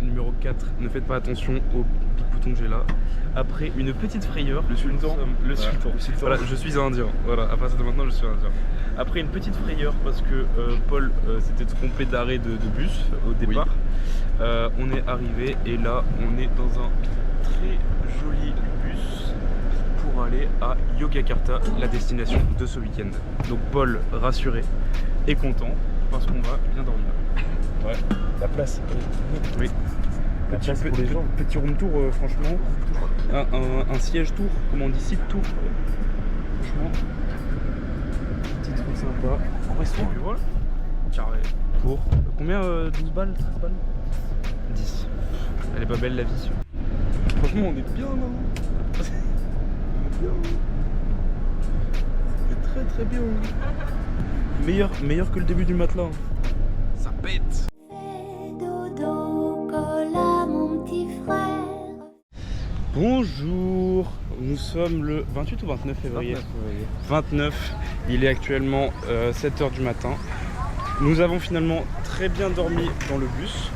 numéro 4, ne faites pas attention au pic bouton que j'ai là. Après une petite frayeur, le sultan. Voilà, je suis indien. Voilà, à partir de maintenant, je suis indien. Après une petite frayeur parce que Paul s'était trompé d'arrêt de bus au départ. Oui. On est arrivé et là, on est dans un très joli bus pour aller à Yogyakarta, la destination de ce week-end. Donc Paul, rassuré et content parce qu'on va bien dormir. Ouais. La place. Oui. Petit room tour, franchement. Un siège tour, comment on dit, site tour. Franchement, petit truc sympa. En restaurant, tu vois. Carré. Pour combien 12 balles, 13 balles 10. Elle est pas belle la vie. Franchement, on est bien là. On est bien. C'est très très bien. Meilleur que le début du matelas. Ça pète. Bonjour, nous sommes le 28 ou 29 février 29, il est actuellement 7h du matin. Nous avons finalement très bien dormi dans le bus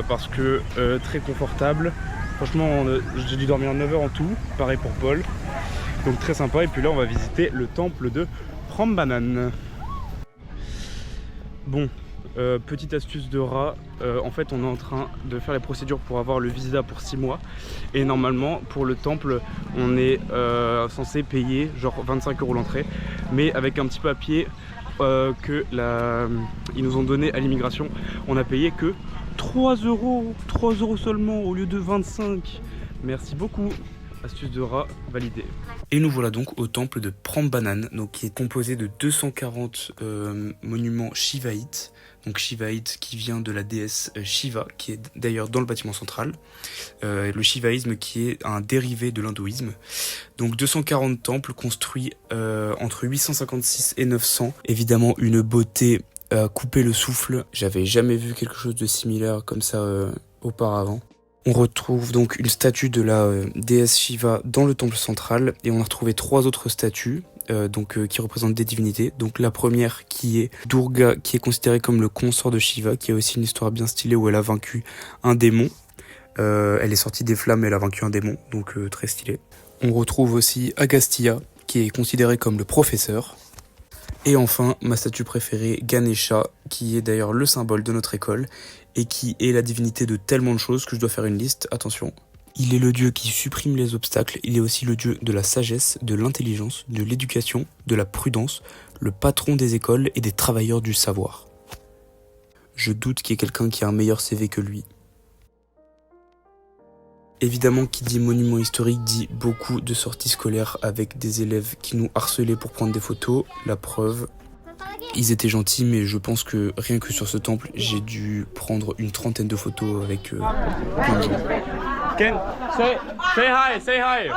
parce que très confortable. Franchement, j'ai dû dormir 9 heures en tout, pareil pour Paul. Donc très sympa. Et puis là, on va visiter le temple de Prambanan. Bon. Petite astuce de rat, en fait on est en train de faire les procédures pour avoir le visa pour 6 mois et normalement pour le temple on est censé payer genre 25 € l'entrée, mais avec un petit papier ils nous ont donné à l'immigration, on a payé que 3 € seulement au lieu de 25. Merci beaucoup. Astuce de rat validée. Et nous voilà donc au temple de Prambanan, donc qui est composé de 240 monuments shivaïtes. Donc shivaïte qui vient de la déesse Shiva, qui est d'ailleurs dans le bâtiment central. Le shivaïsme qui est un dérivé de l'hindouisme. Donc 240 temples construits entre 856 et 900. Évidemment une beauté à couper le souffle. J'avais jamais vu quelque chose de similaire comme ça auparavant. On retrouve donc une statue de la déesse Shiva dans le temple central et on a retrouvé 3 autres statues qui représentent des divinités. Donc la première qui est Durga, qui est considérée comme le consort de Shiva, qui a aussi une histoire bien stylée où elle a vaincu un démon. Elle est sortie des flammes et elle a vaincu un démon, donc très stylé. On retrouve aussi Agastya, qui est considéré comme le professeur. Et enfin, ma statue préférée, Ganesha, qui est d'ailleurs le symbole de notre école et qui est la divinité de tellement de choses que je dois faire une liste. Attention. Il est le dieu qui supprime les obstacles, il est aussi le dieu de la sagesse, de l'intelligence, de l'éducation, de la prudence, le patron des écoles et des travailleurs du savoir. Je doute qu'il y ait quelqu'un qui a un meilleur CV que lui. Évidemment, qui dit monument historique dit beaucoup de sorties scolaires avec des élèves qui nous harcelaient pour prendre des photos. La preuve, ils étaient gentils, mais je pense que rien que sur ce temple, j'ai dû prendre une trentaine de photos avec plein de gens. Ken, say hi, say hi.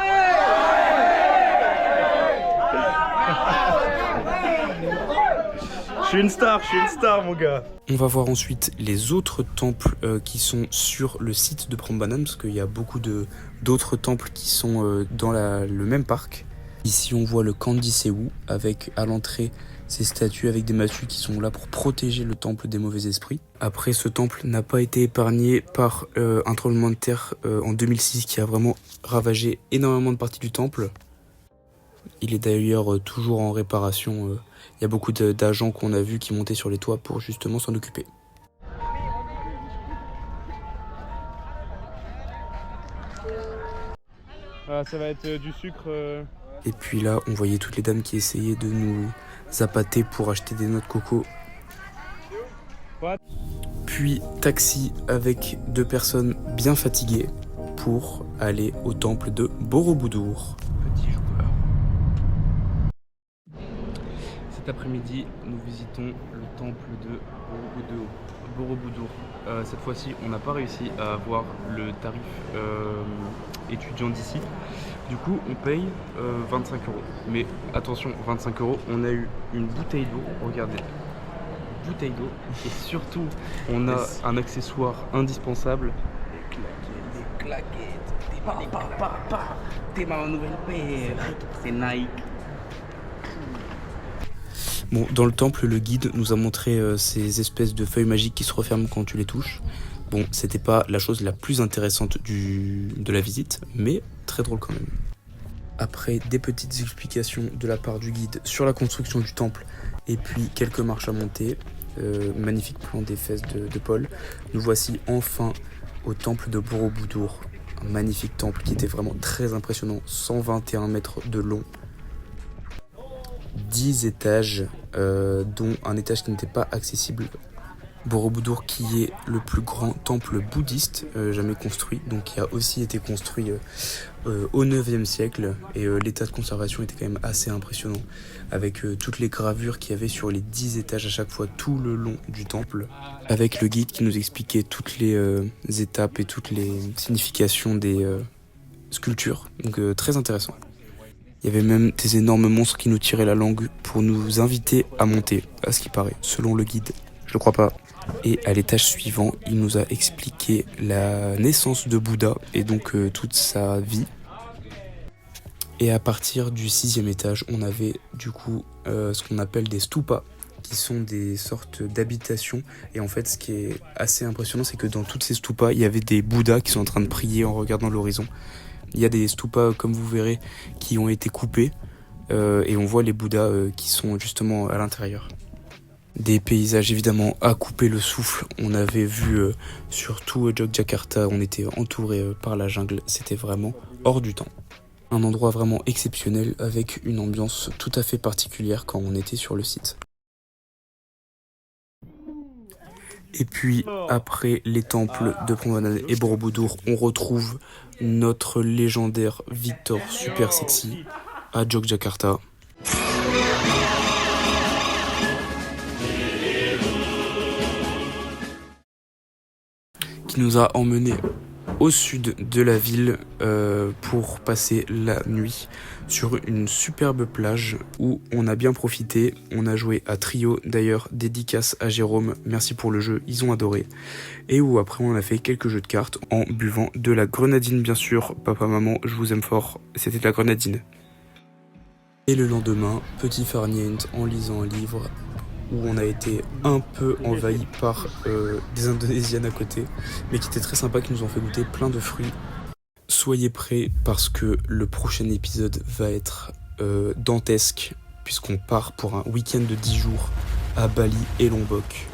Je suis une star mon gars. On va voir ensuite les autres temples qui sont sur le site de Prambanan, parce qu'il y a beaucoup d'autres temples qui sont dans le même parc. Ici on voit le Kandisewu avec à l'entrée ces statues avec des massues qui sont là pour protéger le temple des mauvais esprits. Après, ce temple n'a pas été épargné par un tremblement de terre en 2006 qui a vraiment ravagé énormément de parties du temple. Il est d'ailleurs toujours en réparation. Il y a beaucoup d'agents qu'on a vus qui montaient sur les toits pour justement s'en occuper. Ah, ça va être du sucre. Et puis là, on voyait toutes les dames qui essayaient de nous appâter pour acheter des noix de coco. Puis taxi avec 2 personnes bien fatiguées pour aller au temple de Borobudur. Petit joueur. Cet après-midi, nous visitons le temple de Borobudur. Cette fois-ci, on n'a pas réussi à avoir le tarif étudiant d'ici. Du coup, on paye 25 €. Mais attention, 25 €, on a eu une bouteille d'eau, regardez. Bouteille d'eau. Et surtout, on a un accessoire indispensable. Des claquettes. T'es ma nouvelle paire. C'est Nike. Bon, dans le temple, le guide nous a montré ces espèces de feuilles magiques qui se referment quand tu les touches. Bon, c'était pas la chose la plus intéressante de la visite, mais très drôle quand même. Après des petites explications de la part du guide sur la construction du temple et puis quelques marches à monter, magnifique plan des fesses de Paul, nous voici enfin au temple de Borobudur, un magnifique temple qui était vraiment très impressionnant, 121 mètres de long, 10 étages, dont un étage qui n'était pas accessible. Borobudur qui est le plus grand temple bouddhiste jamais construit, donc qui a aussi été construit au 9e siècle, et l'état de conservation était quand même assez impressionnant, avec toutes les gravures qu'il y avait sur les 10 étages à chaque fois tout le long du temple, avec le guide qui nous expliquait toutes les étapes et toutes les significations des sculptures, donc très intéressant. Il y avait même des énormes monstres qui nous tiraient la langue pour nous inviter à monter, à ce qui paraît, selon le guide. Je ne crois pas. Et à l'étage suivant, il nous a expliqué la naissance de Bouddha et donc toute sa vie. Et à partir du 6e étage, on avait du coup ce qu'on appelle des stupas, qui sont des sortes d'habitations. Et en fait, ce qui est assez impressionnant, c'est que dans toutes ces stupas, il y avait des Bouddhas qui sont en train de prier en regardant l'horizon. Il y a des stupas, comme vous verrez, qui ont été coupés et on voit les Bouddhas qui sont justement à l'intérieur. Des paysages évidemment à couper le souffle. On avait vu surtout Yogyakarta, on était entouré par la jungle, c'était vraiment hors du temps. Un endroit vraiment exceptionnel avec une ambiance tout à fait particulière quand on était sur le site. Et puis après les temples de Prambanan et Borobudur, on retrouve notre légendaire Victor Super Sexy à Yogyakarta. Qui nous a emmenés au sud de la ville pour passer la nuit sur une superbe plage où on a bien profité. On a joué à Trio, d'ailleurs dédicace à Jérôme, merci pour le jeu, ils ont adoré. Et où après on a fait quelques jeux de cartes en buvant de la grenadine bien sûr. Papa, maman, je vous aime fort, c'était de la grenadine. Et le lendemain, petit farniente en lisant un livre, où on a été un peu envahi par des Indonésiennes à côté, mais qui étaient très sympas, qui nous ont fait goûter plein de fruits. Soyez prêts parce que le prochain épisode va être dantesque, puisqu'on part pour un week-end de 10 jours à Bali et Lombok.